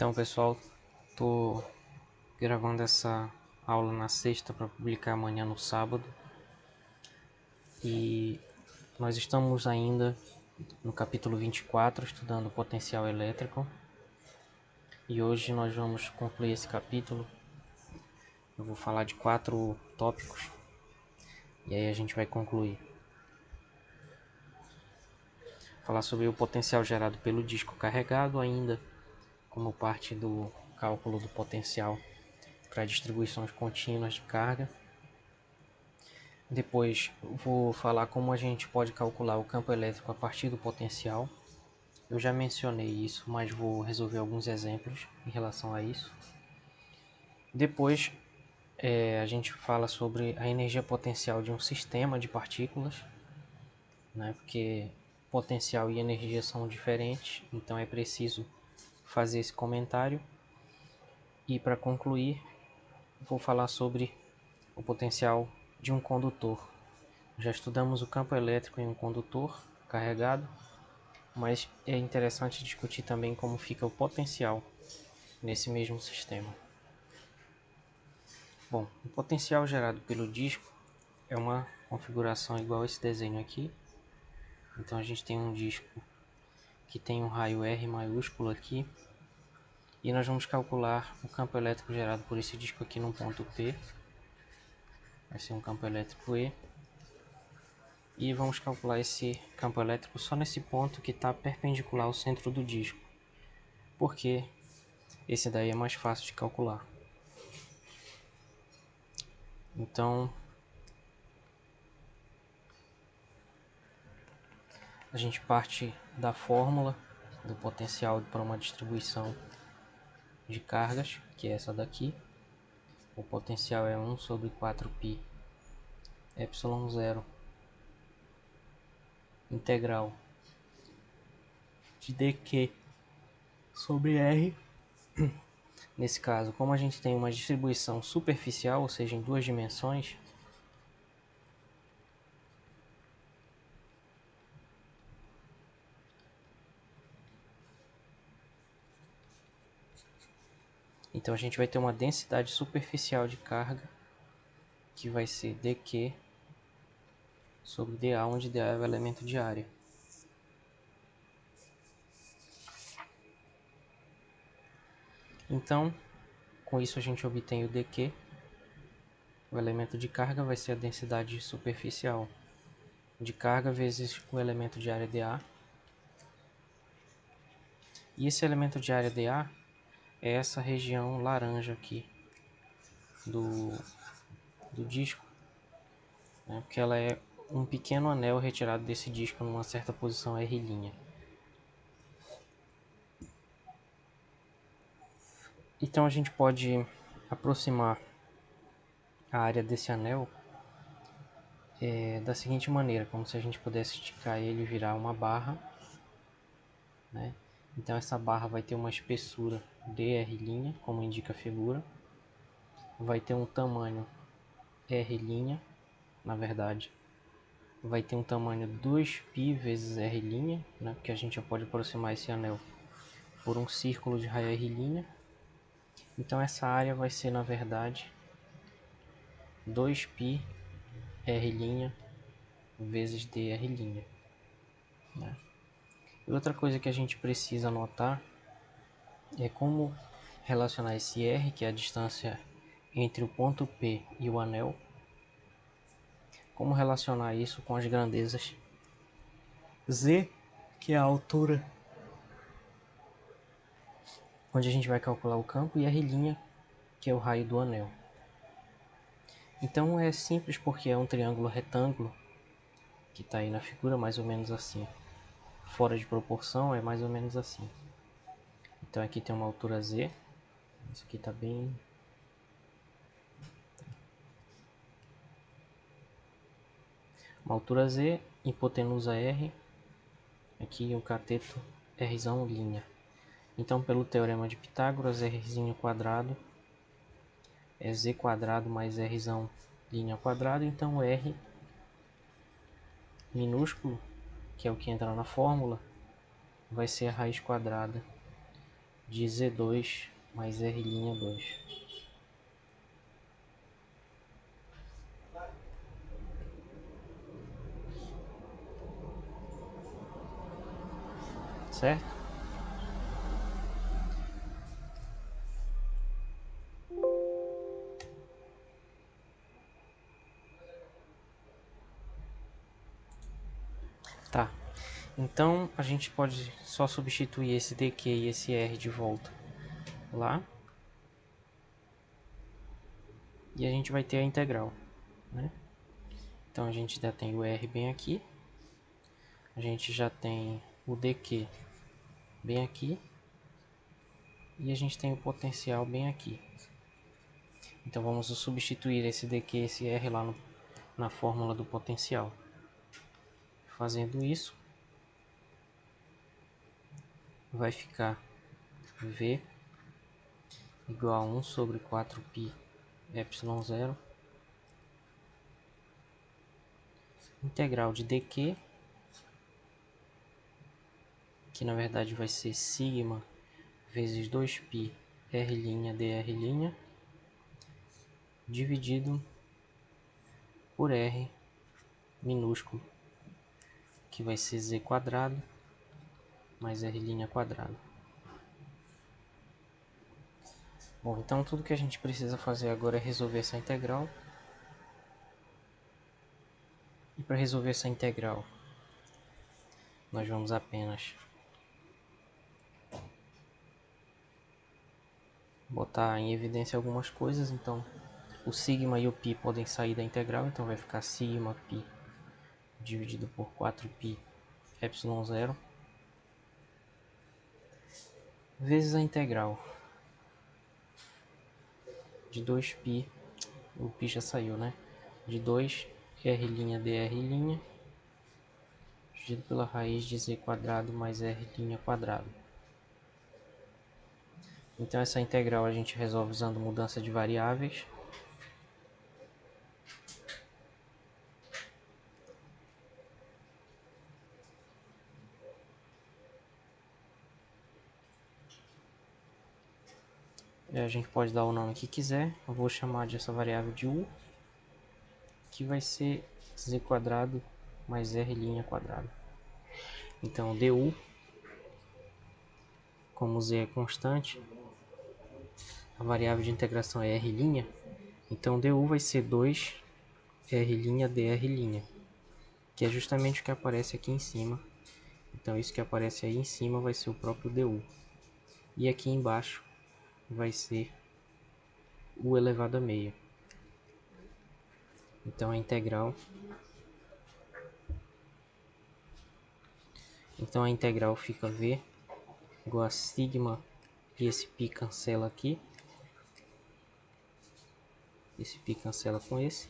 Então, pessoal, tô gravando essa aula na sexta para publicar amanhã no sábado. E nós estamos ainda no capítulo 24, estudando potencial elétrico. E hoje nós vamos concluir esse capítulo. Eu vou falar de 4 tópicos e aí a gente vai concluir. Falar sobre o potencial gerado pelo disco carregado ainda, como parte do cálculo do potencial para distribuições contínuas de carga. Depois vou falar como a gente pode calcular o campo elétrico a partir do potencial. Eu já mencionei isso, mas vou resolver alguns exemplos em relação a isso. Depois a gente fala sobre a energia potencial de um sistema de partículas, né? Porque potencial e energia são diferentes, então é preciso fazer esse comentário. E para concluir, vou falar sobre o potencial de um condutor. Já estudamos o campo elétrico em um condutor carregado, mas é interessante discutir também como fica o potencial nesse mesmo sistema. Bom, o potencial gerado pelo disco é uma configuração igual a esse desenho aqui. Então a gente tem um disco que tem um raio R maiúsculo aqui, e nós vamos calcular o campo elétrico gerado por esse disco aqui no ponto P. Vai ser um campo elétrico E. E vamos calcular esse campo elétrico só nesse ponto que está perpendicular ao centro do disco, porque esse daí é mais fácil de calcular. Então a gente parte da fórmula do potencial para uma distribuição de cargas, que é essa daqui. O potencial é 1 sobre 4π ε0 integral de dq sobre r. Nesse caso, como a gente tem uma distribuição superficial, ou seja, em 2 dimensões, então a gente vai ter uma densidade superficial de carga que vai ser dq sobre dA, onde dA é o elemento de área. Então, com isso a gente obtém o dq. O elemento de carga vai ser a densidade superficial de carga vezes o elemento de área dA. E esse elemento de área dA é essa região laranja aqui do disco, né? Porque ela é um pequeno anel retirado desse disco numa certa posição R'. Então a gente pode aproximar a área desse anel da seguinte maneira, como se a gente pudesse esticar ele e virar uma barra, né? Então essa barra vai ter uma espessura dr', como indica a figura, vai ter um tamanho R', na verdade, vai ter um tamanho 2π vezes R', né? Porque a gente já pode aproximar esse anel por um círculo de raio R'. Então essa área vai ser, na verdade, 2π R' vezes dr', né? E outra coisa que a gente precisa notar é como relacionar esse R, que é a distância entre o ponto P e o anel, como relacionar isso com as grandezas Z, que é a altura onde a gente vai calcular o campo, e R', que é o raio do anel. Então é simples porque é um triângulo retângulo, que está aí na figura, mais ou menos assim. Fora de proporção é mais ou menos assim. Então aqui tem uma altura Z, isso aqui está bem... Uma altura Z, hipotenusa R, aqui o cateto R''. Então pelo teorema de Pitágoras, R² é Z² mais R'' então R minúsculo, que é o que entra na fórmula, vai ser a raiz quadrada de Z2 mais R'2. Certo? Tá. Então a gente pode só substituir esse dq e esse r de volta lá. E a gente vai ter a integral, né? Então a gente já tem o r bem aqui. A gente já tem o dq bem aqui. E a gente tem o potencial bem aqui. Então vamos substituir esse dq e esse r lá na fórmula do potencial. Fazendo isso, vai ficar V igual a 1 sobre 4π epsilon zero, integral de dq, que na verdade vai ser sigma vezes 2π r' dr', dividido por r minúsculo, que vai ser z quadrado mais r' quadrado. Bom, então tudo que a gente precisa fazer agora é resolver essa integral. E para resolver essa integral, nós vamos apenas botar em evidência algumas coisas. Então o sigma e o π podem sair da integral, então vai ficar sigma π dividido por 4π epsilon zero vezes a integral de 2π, o π já saiu, né? De 2 r' dr' dividido pela raiz de z quadrado mais r' quadrado. Então essa integral a gente resolve usando mudança de variáveis. A gente pode dar o nome que quiser. Eu vou chamar dessa variável de u, que vai ser z quadrado mais r' quadrado. Então du, como z é constante, a variável de integração é r', então du vai ser 2 r' dr', que é justamente o que aparece aqui em cima. Então isso que aparece aí em cima vai ser o próprio du. E aqui embaixo vai ser u elevado a meio. Então a integral fica v igual a sigma, e esse π cancela aqui. Esse π cancela com esse.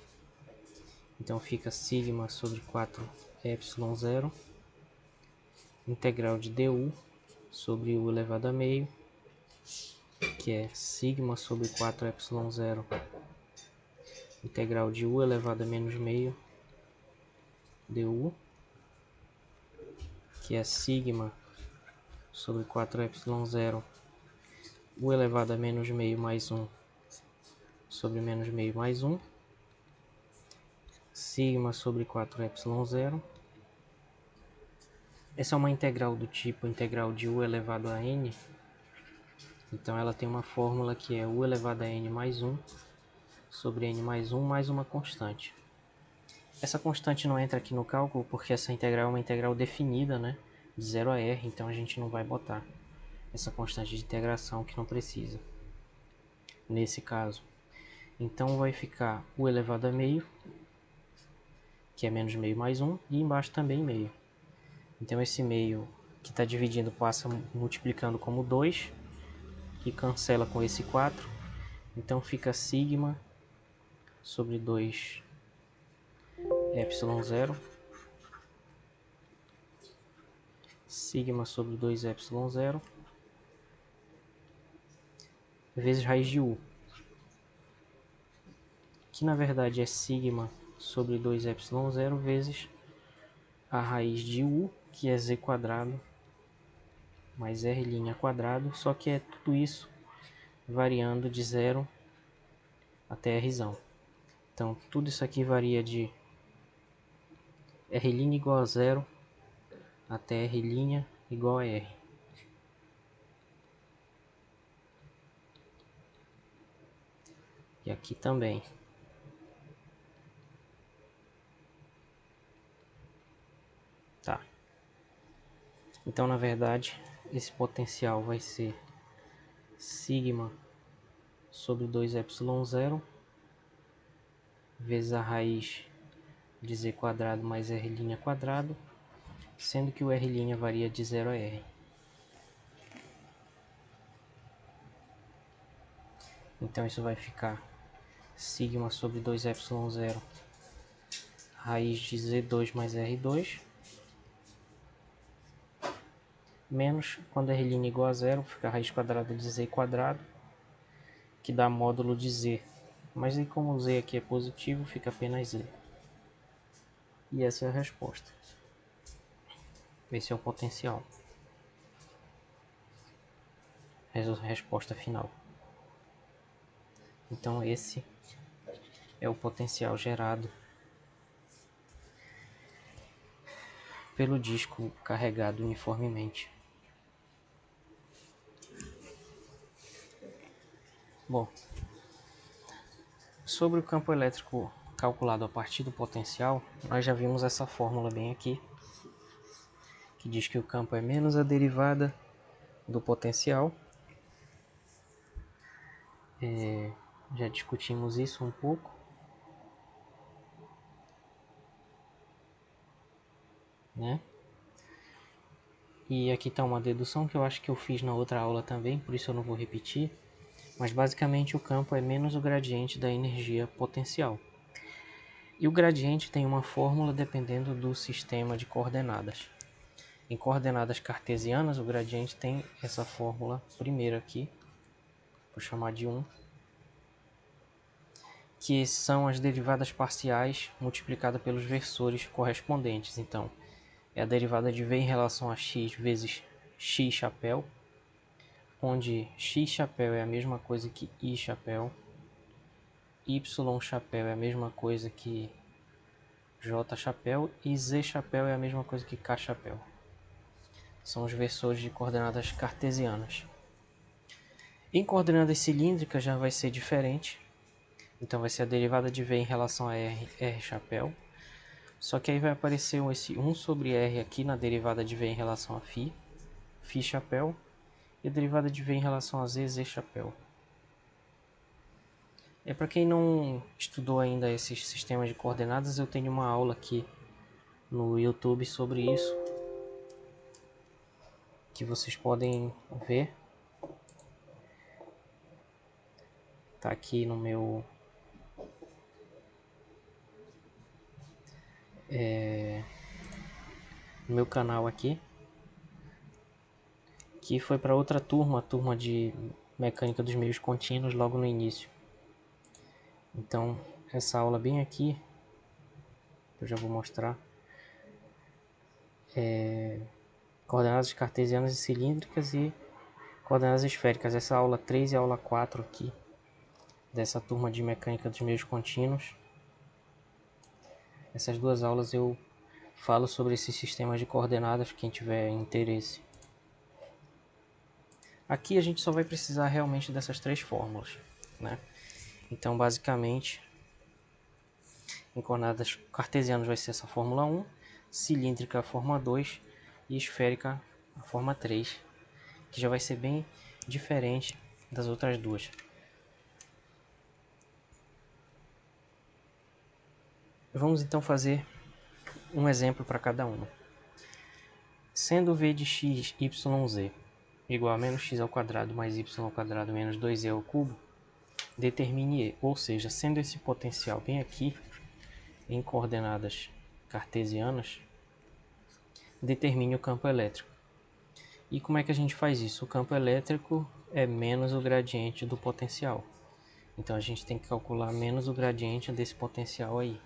Então fica sigma sobre 4 epsilon zero, integral de du sobre u elevado a meio, que é sigma sobre 4 epsilon zero, integral de u elevado a menos meio du, que é sigma sobre 4 epsilon zero, u elevado a menos meio mais 1 sobre menos meio mais 1, sigma sobre 4 epsilon zero. Essa é uma integral do tipo integral de u elevado a n, então ela tem uma fórmula que é u elevado a n mais 1 sobre n mais 1 mais uma constante. Essa constante não entra aqui no cálculo porque essa integral é uma integral definida, né, de 0 a r, então a gente não vai botar essa constante de integração que não precisa nesse caso. Então vai ficar u elevado a meio, que é menos meio mais 1, e embaixo também meio. Então esse meio que está dividindo passa multiplicando como 2 e cancela com esse 4. Então fica sigma sobre 2 epsilon zero, sigma sobre 2 epsilon zero, vezes raiz de u, que na verdade é sigma sobre 2 epsilon zero vezes a raiz de u, que é z quadrado mais R' quadrado, só que é tudo isso variando de 0 até R. Então tudo isso aqui varia de R' igual a 0 até R' igual a R. E aqui também. Tá. Então, na verdade, esse potencial vai ser sigma sobre 2ε0 vezes a raiz de z quadrado mais R' quadrado, sendo que o R' varia de 0 a R. Então isso vai ficar sigma sobre 2ε0 raiz de z2 mais R2, menos, quando R' igual a 0, fica a raiz quadrada de z quadrado, que dá módulo de z. Mas aí, como o z aqui é positivo, fica apenas z. E essa é a resposta. Esse é o potencial. Resposta final. Então esse é o potencial gerado pelo disco carregado uniformemente. Bom, sobre o campo elétrico calculado a partir do potencial, nós já vimos essa fórmula bem aqui, que diz que o campo é menos a derivada do potencial. Já discutimos isso um pouco. Né? E aqui está uma dedução que eu acho que eu fiz na outra aula também, por isso eu não vou repetir. Mas basicamente o campo é menos o gradiente da energia potencial. E o gradiente tem uma fórmula dependendo do sistema de coordenadas. Em coordenadas cartesianas, o gradiente tem essa fórmula primeira aqui, vou chamar de 1, que são as derivadas parciais multiplicadas pelos versores correspondentes. Então, é a derivada de v em relação a x vezes x chapéu, onde x chapéu é a mesma coisa que i chapéu, y chapéu é a mesma coisa que j chapéu e z chapéu é a mesma coisa que k chapéu. São os versores de coordenadas cartesianas. Em coordenadas cilíndricas já vai ser diferente. Então vai ser a derivada de v em relação a r chapéu. Só que aí vai aparecer esse 1 sobre r aqui na derivada de v em relação a φ chapéu. E a derivada de v em relação a z chapéu. Para quem não estudou ainda esses sistemas de coordenadas, eu tenho uma aula aqui no YouTube sobre isso, que vocês podem ver. Tá aqui no meu canal aqui, que foi para outra turma, a turma de mecânica dos meios contínuos, logo no início. Então essa aula bem aqui, eu já vou mostrar, coordenadas cartesianas e cilíndricas e coordenadas esféricas. Essa aula 3 e a aula 4 aqui, dessa turma de mecânica dos meios contínuos. Essas duas aulas eu falo sobre esses sistemas de coordenadas, quem tiver interesse. Aqui a gente só vai precisar realmente dessas três fórmulas, né? Então, basicamente, em coordenadas cartesianas vai ser essa fórmula 1, cilíndrica a fórmula 2 e esférica a fórmula 3, que já vai ser bem diferente das outras duas. Vamos então fazer um exemplo para cada uma. Sendo v de x, y, z igual a menos x ao quadrado mais y ao quadrado menos 2z ao cubo, determine E, ou seja, sendo esse potencial bem aqui, em coordenadas cartesianas, determine o campo elétrico. E como é que a gente faz isso? O campo elétrico é menos o gradiente do potencial. Então a gente tem que calcular menos o gradiente desse potencial aí.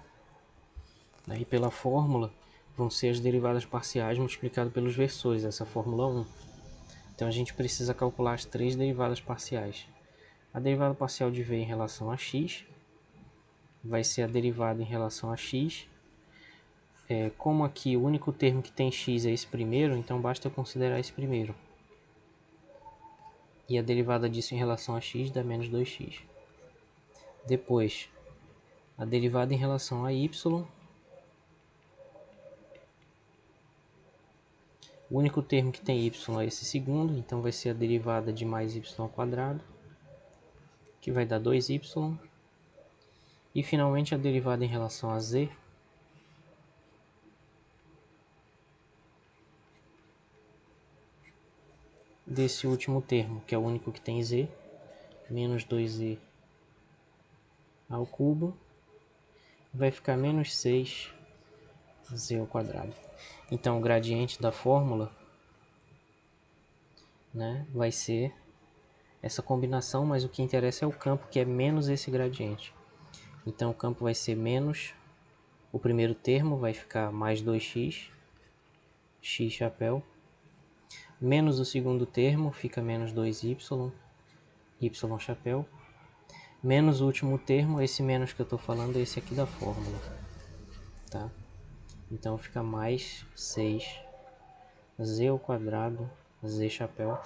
E pela fórmula vão ser as derivadas parciais multiplicadas pelos versores, essa fórmula 1. Então a gente precisa calcular as três derivadas parciais. A derivada parcial de v em relação a x vai ser a derivada em relação a x. Como aqui o único termo que tem x é esse primeiro, então basta eu considerar esse primeiro. E a derivada disso em relação a x dá menos 2x. Depois, a derivada em relação a y. O único termo que tem y é esse segundo, então vai ser a derivada de mais y ao quadrado, que vai dar 2y. E finalmente a derivada em relação a z, desse último termo, que é o único que tem z, menos 2z ao cubo, vai ficar menos 6z ao quadrado. Então o gradiente da fórmula, né, vai ser essa combinação, mas o que interessa é o campo, que é menos esse gradiente. Então o campo vai ser menos, o primeiro termo vai ficar mais 2x, x chapéu, menos o segundo termo fica menos 2y, y chapéu, menos o último termo, esse menos que eu estou falando é esse aqui da fórmula, tá? Então fica mais 6z ao quadrado, z chapéu.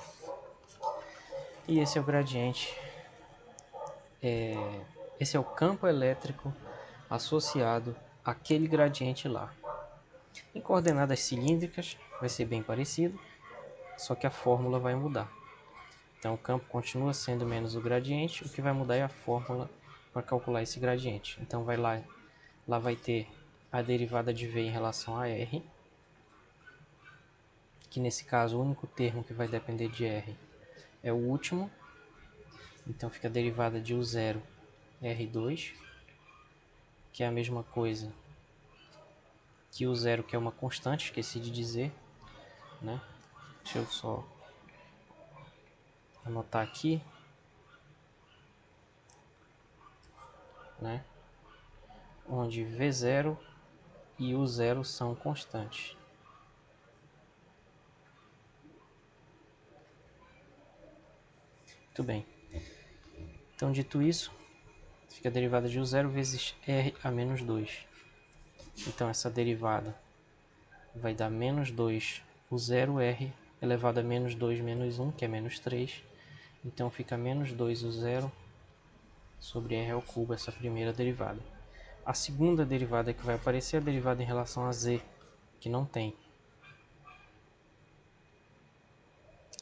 E esse é o gradiente, esse é o campo elétrico associado àquele gradiente lá. Em coordenadas cilíndricas vai ser bem parecido, só que a fórmula vai mudar. Então o campo continua sendo menos o gradiente, o que vai mudar é a fórmula para calcular esse gradiente. Então lá vai ter a derivada de v em relação a r, que nesse caso o único termo que vai depender de r é o último. Então fica a derivada de u0 r2, que é a mesma coisa que u0, que é uma constante, esqueci de dizer, né? Deixa eu só anotar aqui, né? Onde v0 e u0 são constantes. Muito bem. Então, dito isso, fica a derivada de u0 vezes r a menos 2. Então, essa derivada vai dar menos 2 u0r elevado a menos 2 menos 1, que é menos 3. Então, fica menos 2 u0 sobre r ao cubo, essa primeira derivada. A segunda derivada que vai aparecer é a derivada em relação a z, que não tem.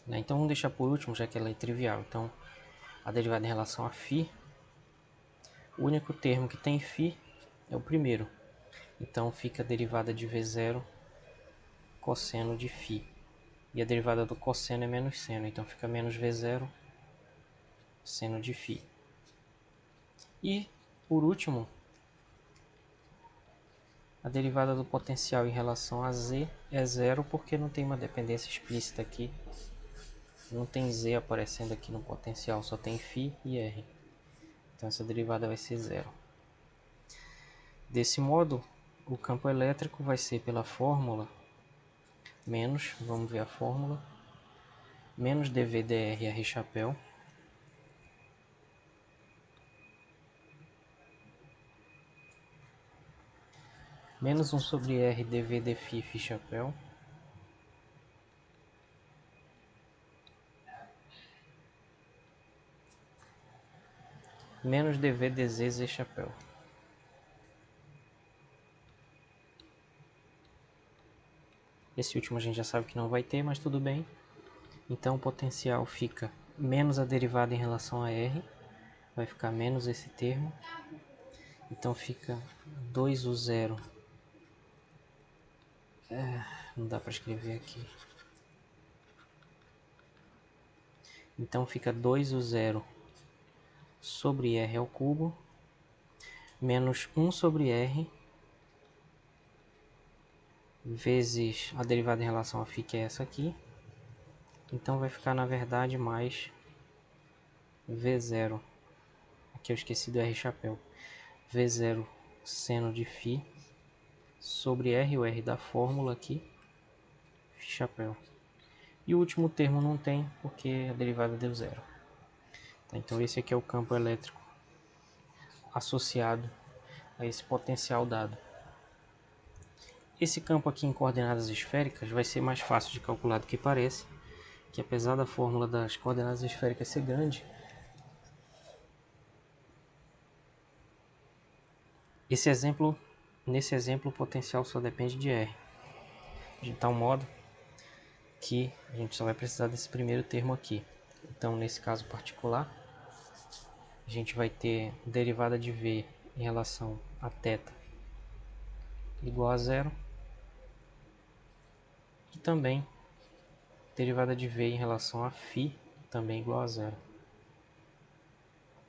Então, vamos deixar por último, já que ela é trivial. Então, a derivada em relação a φ, o único termo que tem φ é o primeiro. Então, fica a derivada de v0 cosseno de φ. E a derivada do cosseno é menos seno, então fica menos v0 seno de φ. E, por último, a derivada do potencial em relação a z é zero, porque não tem uma dependência explícita aqui. Não tem z aparecendo aqui no potencial, só tem φ e r. Então essa derivada vai ser zero. Desse modo, o campo elétrico vai ser pela fórmula menos, vamos ver a fórmula, menos dv dr r chapéu, menos 1 sobre r dv dφ φ chapéu, menos dv dz z chapéu. Esse último a gente já sabe que não vai ter, mas tudo bem. Então o potencial fica menos a derivada em relação a r, vai ficar menos esse termo. Então fica 2u0. Não dá para escrever aqui. Então fica 2u0 sobre r ao cubo, menos 1 sobre r, vezes a derivada em relação a φ, que é essa aqui. Então vai ficar, na verdade, mais v0. Aqui eu esqueci do r chapéu. v0 seno de φ sobre r, o r da fórmula aqui, φ chapéu. E o último termo não tem, porque a derivada deu zero. Então esse aqui é o campo elétrico associado a esse potencial dado. Esse campo aqui em coordenadas esféricas vai ser mais fácil de calcular do que parece, que apesar da fórmula das coordenadas esféricas ser grande, nesse exemplo o potencial só depende de R, de tal modo que a gente só vai precisar desse primeiro termo aqui. Então nesse caso particular, a gente vai ter derivada de V em relação a θ igual a zero, e também derivada de V em relação a φ também igual a zero,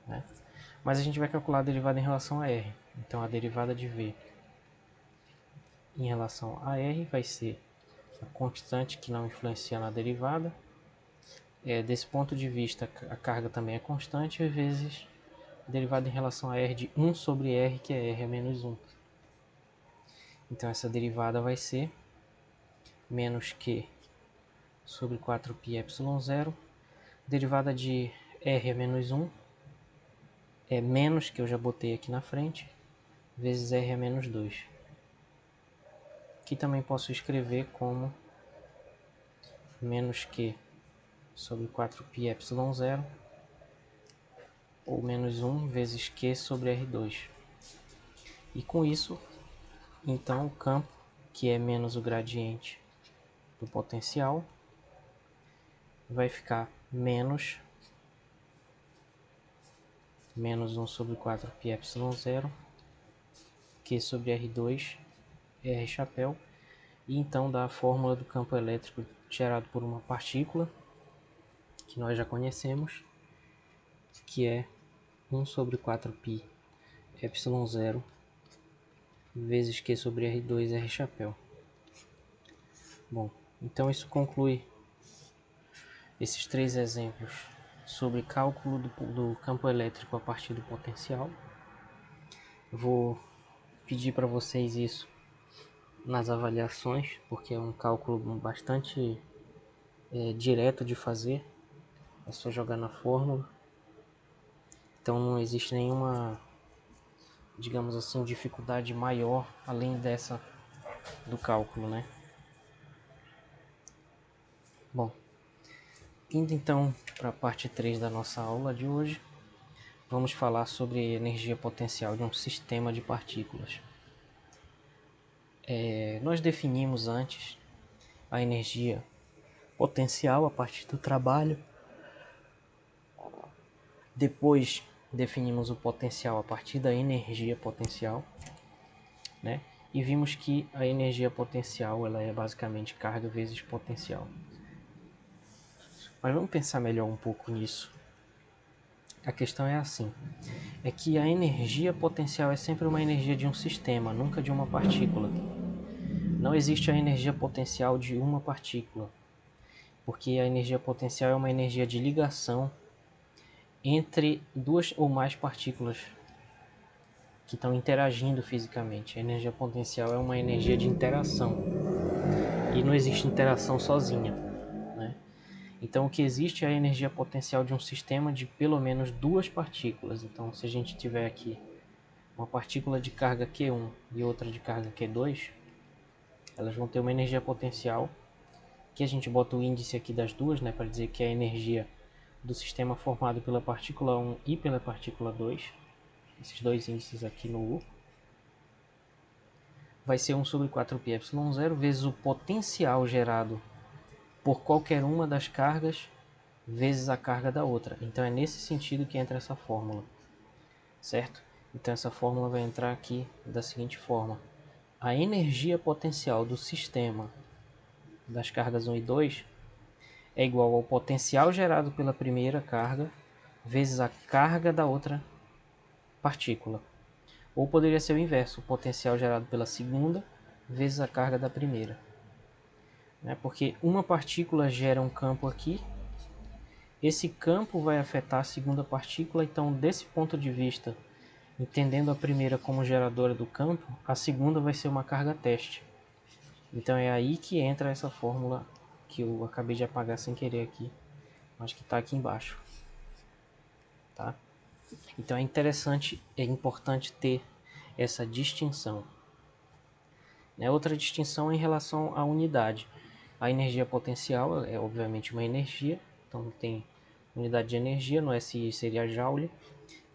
né? Mas a gente vai calcular a derivada em relação a R. Então a derivada de V em relação a R vai ser a constante que não influencia na derivada. Desse ponto de vista, a carga também é constante, vezes a derivada em relação a R de 1 sobre R, que é R a menos 1. Então essa derivada vai ser menos Q sobre 4πε0. Derivada de R a menos 1 é menos, que eu já botei aqui na frente, vezes R a menos 2. Que também posso escrever como menos Q sobre 4πε0 ou menos 1 vezes Q sobre R2. E com isso, então o campo, que é menos o gradiente do potencial, vai ficar menos 1 sobre 4πε0 Q sobre R2 R chapéu, e então dá a fórmula do campo elétrico gerado por uma partícula, que nós já conhecemos, que é 1 sobre 4πε0 vezes Q sobre R2 R chapéu. Bom, então isso conclui esses três exemplos sobre cálculo do campo elétrico a partir do potencial. Vou pedir para vocês isso nas avaliações, porque é um cálculo bastante direto de fazer. É só jogar na fórmula. Então não existe nenhuma, digamos assim, dificuldade maior além dessa do cálculo, né? Bom, indo então para a parte 3 da nossa aula de hoje, vamos falar sobre energia potencial de um sistema de partículas. Nós definimos antes a energia potencial a partir do trabalho, depois definimos o potencial a partir da energia potencial, né? E vimos que a energia potencial ela é basicamente carga vezes potencial. Mas vamos pensar melhor um pouco nisso. A questão é assim, é que a energia potencial é sempre uma energia de um sistema, nunca de uma partícula. Não existe a energia potencial de uma partícula, porque a energia potencial é uma energia de ligação entre duas ou mais partículas que estão interagindo fisicamente. A energia potencial é uma energia de interação, e não existe interação sozinha, né? Então o que existe é a energia potencial de um sistema de pelo menos duas partículas. Então se a gente tiver aqui uma partícula de carga Q1 e outra de carga Q2, elas vão ter uma energia potencial, que a gente bota o índice aqui das duas, né, para dizer que é a energia do sistema formado pela partícula 1 e pela partícula 2, esses dois índices aqui no U, vai ser 1 sobre 4πε0 vezes o potencial gerado por qualquer uma das cargas vezes a carga da outra. Então é nesse sentido que entra essa fórmula, certo? Então essa fórmula vai entrar aqui da seguinte forma: a energia potencial do sistema das cargas 1 e 2 é igual ao potencial gerado pela primeira carga vezes a carga da outra partícula. Ou poderia ser o inverso, o potencial gerado pela segunda vezes a carga da primeira. Porque uma partícula gera um campo aqui, esse campo vai afetar a segunda partícula, então desse ponto de vista, entendendo a primeira como geradora do campo, a segunda vai ser uma carga teste. Então é aí que entra essa fórmula que eu acabei de apagar sem querer aqui, mas que está aqui embaixo, tá? Então é interessante, é importante ter essa distinção. Outra distinção é em relação à unidade. A energia potencial é obviamente uma energia, então tem unidade de energia, no SI seria joule,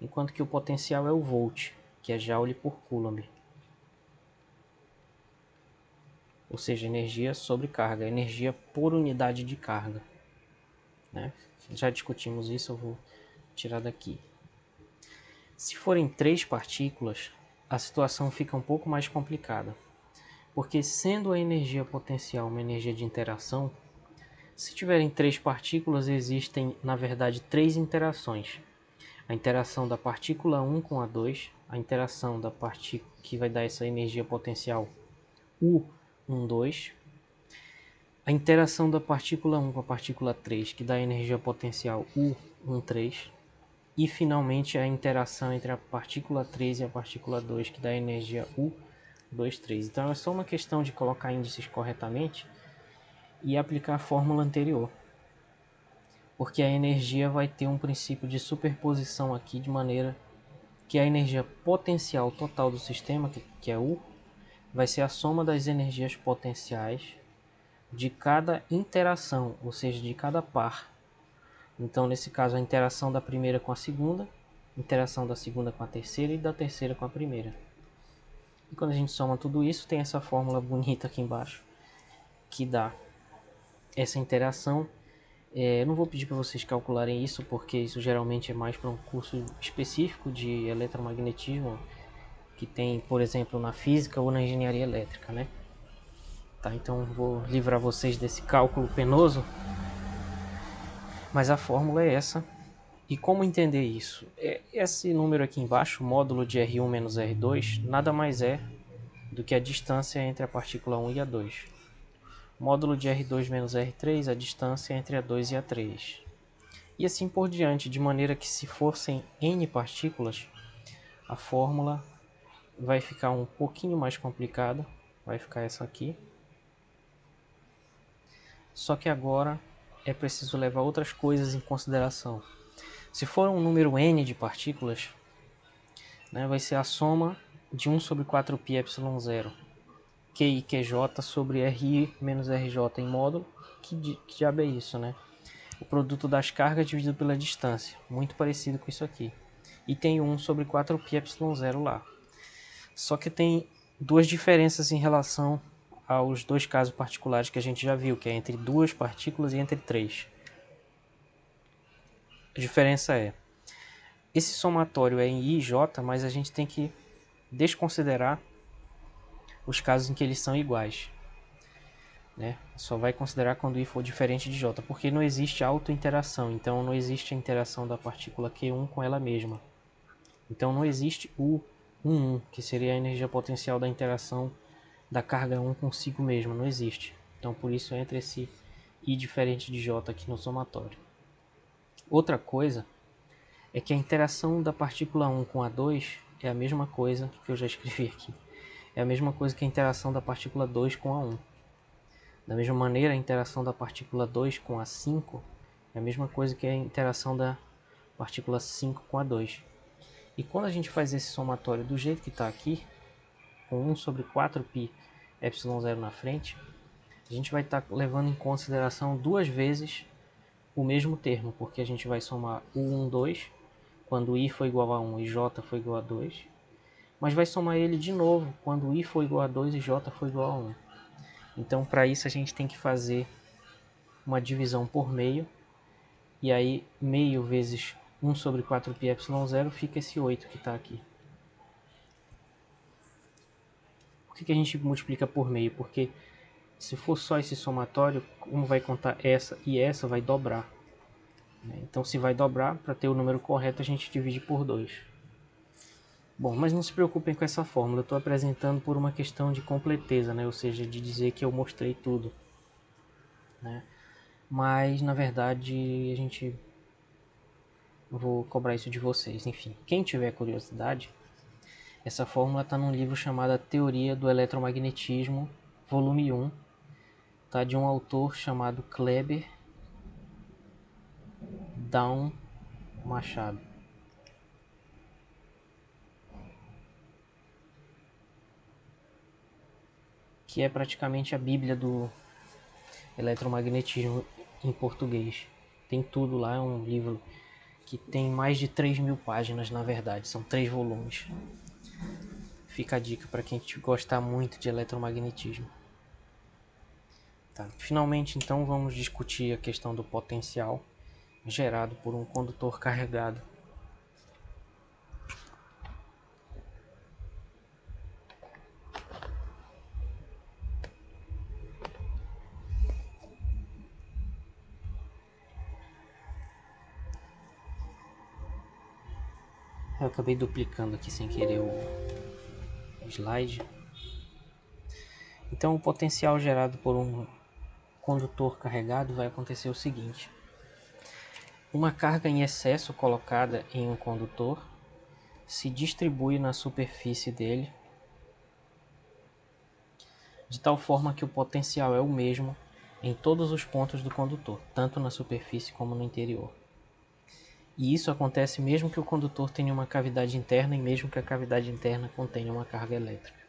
enquanto que o potencial é o volt, que é joule por coulomb. Ou seja, energia sobre carga, energia por unidade de carga. Já discutimos isso, eu vou tirar daqui. Se forem 3 partículas, a situação fica um pouco mais complicada, porque sendo a energia potencial uma energia de interação, se tiverem 3 partículas, existem na verdade 3 interações. A interação da partícula 1 com a 2, a interação da partícula que vai dar essa energia potencial U12, a interação da partícula 1 com a partícula 3, que dá a energia potencial U13, e finalmente a interação entre a partícula 3 e a partícula 2, que dá a energia U23. Então é só uma questão de colocar índices corretamente e aplicar a fórmula anterior, porque a energia vai ter um princípio de superposição aqui, de maneira que a energia potencial total do sistema, que é U, vai ser a soma das energias potenciais de cada interação, ou seja, de cada par. Então, nesse caso, a interação da primeira com a segunda, interação da segunda com a terceira e da terceira com a primeira. E quando a gente soma tudo isso, tem essa fórmula bonita aqui embaixo, que dá essa interação. Eu não vou pedir para vocês calcularem isso, porque isso geralmente é mais para um curso específico de eletromagnetismo, que tem, por exemplo, na física ou na engenharia elétrica, né? Tá, então vou livrar vocês desse cálculo penoso, mas a fórmula é essa. E como entender isso? Esse número aqui embaixo, módulo de R1 menos R2, nada mais é do que a distância entre a partícula 1 e a 2. Módulo de R2 menos R3, a distância entre a 2 e a 3. E assim por diante, de maneira que se fossem N partículas, a fórmula vai ficar um pouquinho mais complicada, vai ficar essa aqui. Só que agora é preciso levar outras coisas em consideração. Se for um número n de partículas, vai ser a soma de 1 sobre 4π ε0, QI QJ sobre RI menos RJ em módulo. Que diabo é isso, né? O produto das cargas dividido pela distância, muito parecido com isso aqui. E tem 1 sobre 4π ε0 lá. Só que tem duas diferenças em relação aos dois casos particulares que a gente já viu, que é entre duas partículas e entre três. A diferença é, esse somatório é em I e J, mas a gente tem que desconsiderar os casos em que eles são iguais. Só vai considerar quando I for diferente de J, porque não existe autointeração, então não existe a interação da partícula Q1 com ela mesma. Então não existe U11, que seria a energia potencial da interação da carga 1 consigo mesma, não existe. Então por isso entra esse I diferente de J aqui no somatório. Outra coisa é que a interação da partícula 1 com a 2 é a mesma coisa que eu já escrevi aqui. É a mesma coisa que a interação da partícula 2 com a 1. Da mesma maneira, a interação da partícula 2 com a 5 é a mesma coisa que a interação da partícula 5 com a 2. E quando a gente faz esse somatório do jeito que está aqui, com 1 sobre 4π ε0 na frente, a gente vai estar levando em consideração duas vezes o mesmo termo, porque a gente vai somar U12 quando I for igual a 1 e J for igual a 2, mas vai somar ele de novo quando I for igual a 2 e J for igual a 1. Então, para isso, a gente tem que fazer uma divisão por meio, e aí meio vezes 1 sobre 4π ε0 fica esse 8 que está aqui. Por que a gente multiplica por meio? Porque se for só esse somatório, como vai contar essa e essa, vai dobrar. Então, se vai dobrar, para ter o número correto, a gente divide por 2. Bom, mas não se preocupem com essa fórmula, eu estou apresentando por uma questão de completeza, ou seja, de dizer que eu mostrei tudo. Mas, na verdade, a gente... vou cobrar isso de vocês. Enfim, quem tiver curiosidade, essa fórmula está num livro chamado Teoria do Eletromagnetismo, volume 1. tá? De um autor chamado Kleber Down Machado. Que é praticamente a Bíblia do eletromagnetismo em português. Tem tudo lá, é um livro que tem mais de 3.000 páginas, na verdade, são 3 volumes. Fica a dica para quem gostar muito de eletromagnetismo. Tá. Finalmente, então, vamos discutir a questão do potencial gerado por um condutor carregado. Eu acabei duplicando aqui sem querer o slide. Então, o potencial gerado por um condutor carregado vai acontecer o seguinte: uma carga em excesso colocada em um condutor se distribui na superfície dele de tal forma que o potencial é o mesmo em todos os pontos do condutor, tanto na superfície como no interior. E isso acontece mesmo que o condutor tenha uma cavidade interna e mesmo que a cavidade interna contenha uma carga elétrica.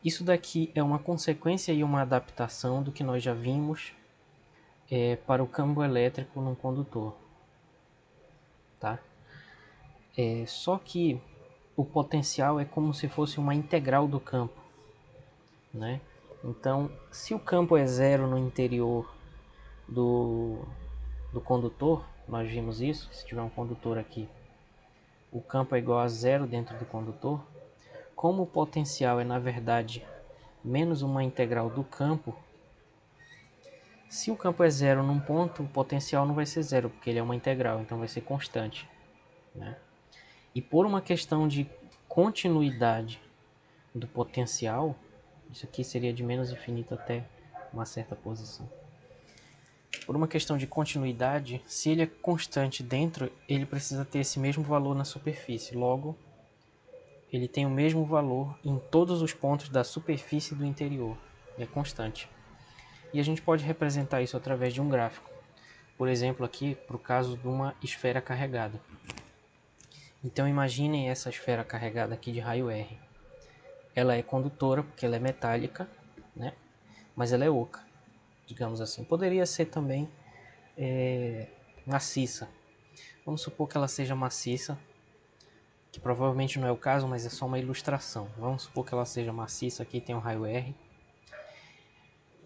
Isso daqui é uma consequência e uma adaptação do que nós já vimos para o campo elétrico num condutor. Tá? Só que o potencial é como se fosse uma integral do campo. Né? Então, se o campo é zero no interior do condutor, nós vimos isso, se tiver um condutor aqui, o campo é igual a zero dentro do condutor. Como o potencial é, na verdade, menos uma integral do campo, se o campo é zero num ponto, o potencial não vai ser zero, porque ele é uma integral, então vai ser constante. Né? E por uma questão de continuidade do potencial, isso aqui seria de menos infinito até uma certa posição. Por uma questão de continuidade, se ele é constante dentro, ele precisa ter esse mesmo valor na superfície. Logo, ele tem o mesmo valor em todos os pontos da superfície do interior. É constante. E a gente pode representar isso através de um gráfico. Por exemplo, aqui, para o caso de uma esfera carregada. Então, imaginem essa esfera carregada aqui de raio R. Ela é condutora, porque ela é metálica, né? Mas ela é oca, digamos assim. Poderia ser também maciça. Vamos supor que ela seja maciça, que provavelmente não é o caso, mas é só uma ilustração. Vamos supor que ela seja maciça, aqui tem um raio R.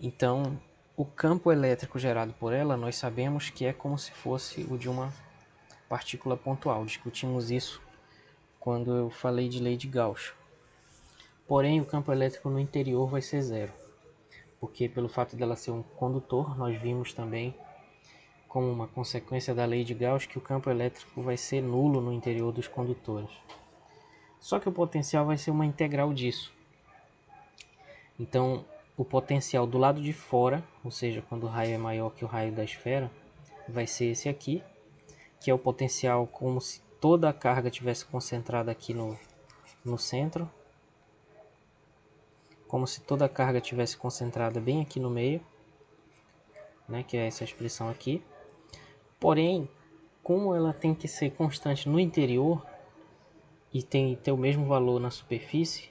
Então, o campo elétrico gerado por ela, nós sabemos que é como se fosse o de uma partícula pontual. Discutimos isso quando eu falei de lei de Gauss. Porém, o campo elétrico no interior vai ser zero, porque pelo fato dela ser um condutor, nós vimos também, como uma consequência da lei de Gauss, que o campo elétrico vai ser nulo no interior dos condutores. Só que o potencial vai ser uma integral disso. Então, o potencial do lado de fora, ou seja, quando o raio é maior que o raio da esfera, vai ser esse aqui, que é o potencial como se toda a carga tivesse concentrada aqui no centro, como se toda a carga tivesse concentrada bem aqui no meio, né, que é essa expressão aqui. Porém, como ela tem que ser constante no interior e tem ter o mesmo valor na superfície,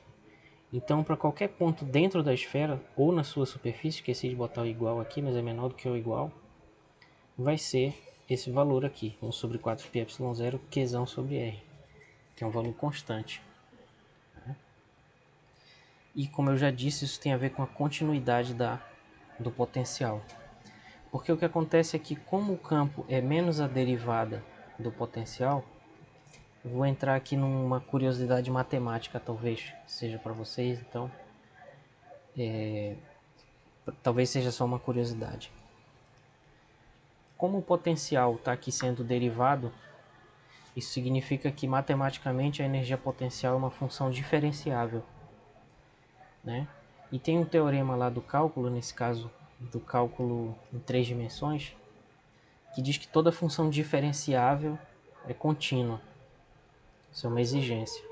então para qualquer ponto dentro da esfera ou na sua superfície, esqueci de botar o igual aqui, mas é menor do que o igual, vai ser esse valor aqui, 1 sobre 4πε0 Qzão sobre R, que é um valor constante. E como eu já disse, isso tem a ver com a continuidade do potencial. Porque o que acontece é que como o campo é menos a derivada do potencial, eu vou entrar aqui numa curiosidade matemática, talvez seja para vocês, então talvez seja só uma curiosidade. Como o potencial está aqui sendo derivado, isso significa que matematicamente a energia potencial é uma função diferenciável, né? E tem um teorema lá do cálculo, nesse caso do cálculo em 3 dimensões, que diz que toda função diferenciável é contínua. Isso é uma exigência.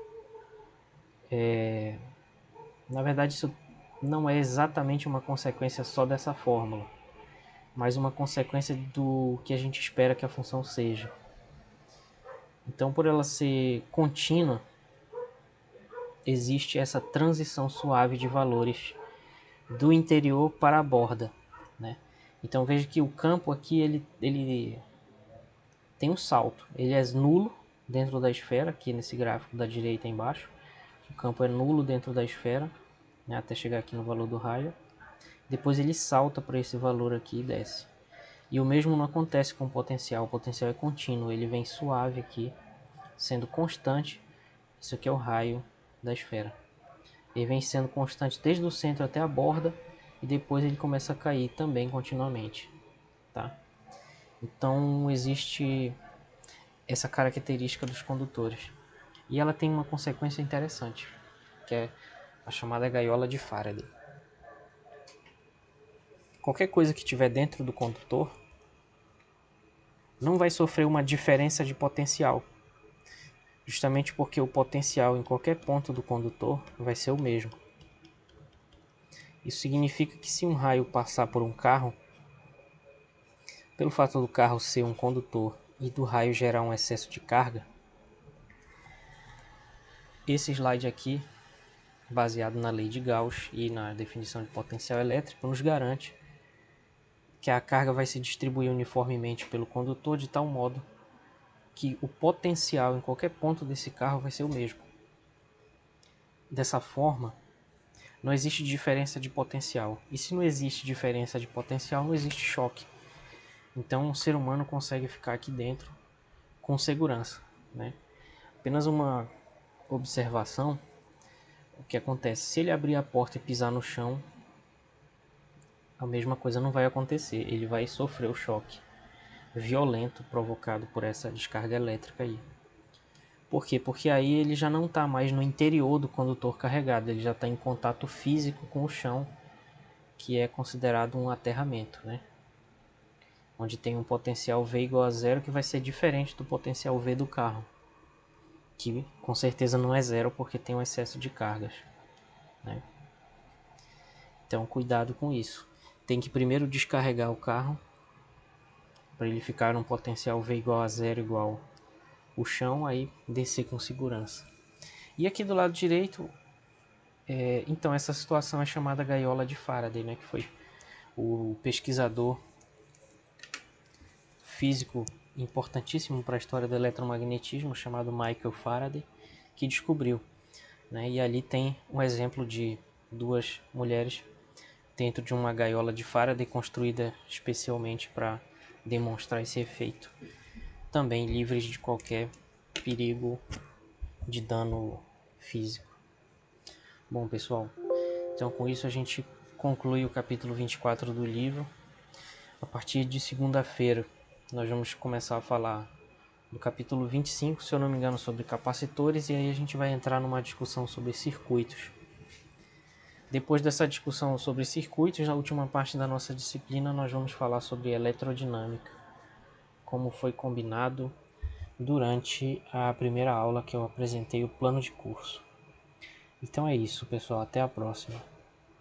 Na verdade, isso não é exatamente uma consequência só dessa fórmula, mas uma consequência do que a gente espera que a função seja. Então, por ela ser contínua, existe essa transição suave de valores do interior para a borda, né? Então veja que o campo aqui ele tem um salto, ele é nulo dentro da esfera, aqui nesse gráfico da direita embaixo, o campo é nulo dentro da esfera, né, até chegar aqui no valor do raio, depois ele salta para esse valor aqui e desce. E o mesmo não acontece com o potencial é contínuo, ele vem suave aqui, sendo constante, isso aqui é o raio da esfera. Ele vem sendo constante desde o centro até a borda e depois ele começa a cair também continuamente, tá? Então existe essa característica dos condutores. E ela tem uma consequência interessante, que é a chamada gaiola de Faraday. Qualquer coisa que estiver dentro do condutor não vai sofrer uma diferença de potencial, justamente porque o potencial em qualquer ponto do condutor vai ser o mesmo. Isso significa que se um raio passar por um carro, pelo fato do carro ser um condutor e do raio gerar um excesso de carga, esse slide aqui, baseado na lei de Gauss e na definição de potencial elétrico, nos garante que a carga vai se distribuir uniformemente pelo condutor de tal modo que o potencial em qualquer ponto desse carro vai ser o mesmo. Dessa forma, não existe diferença de potencial. E se não existe diferença de potencial, não existe choque. Então, o ser humano consegue ficar aqui dentro com segurança, né? Apenas uma observação: o que acontece? Se ele abrir a porta e pisar no chão, a mesma coisa não vai acontecer. Ele vai sofrer o choque violento provocado por essa descarga elétrica aí. Por quê? Porque aí ele já não está mais no interior do condutor carregado, ele já está em contato físico com o chão, que é considerado um aterramento, né? Onde tem um potencial V igual a zero, que vai ser diferente do potencial V do carro, que com certeza não é zero porque tem um excesso de cargas, né? Então cuidado com isso. Tem que primeiro descarregar o carro para ele ficar num potencial V igual a zero igual o chão, aí descer com segurança. E aqui do lado direito, então essa situação é chamada gaiola de Faraday, né, que foi o pesquisador físico importantíssimo para a história do eletromagnetismo, chamado Michael Faraday, que descobriu, né? E ali tem um exemplo de duas mulheres dentro de uma gaiola de Faraday construída especialmente para demonstrar esse efeito, também livres de qualquer perigo de dano físico. Bom, pessoal, então com isso a gente conclui o capítulo 24 do livro. A partir de segunda-feira nós vamos começar a falar do capítulo 25, se eu não me engano, sobre capacitores, e aí a gente vai entrar numa discussão sobre circuitos. Depois dessa discussão sobre circuitos, na última parte da nossa disciplina nós vamos falar sobre eletrodinâmica, como foi combinado durante a primeira aula que eu apresentei o plano de curso. Então é isso, pessoal, até a próxima.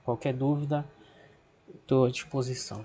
Qualquer dúvida, estou à disposição.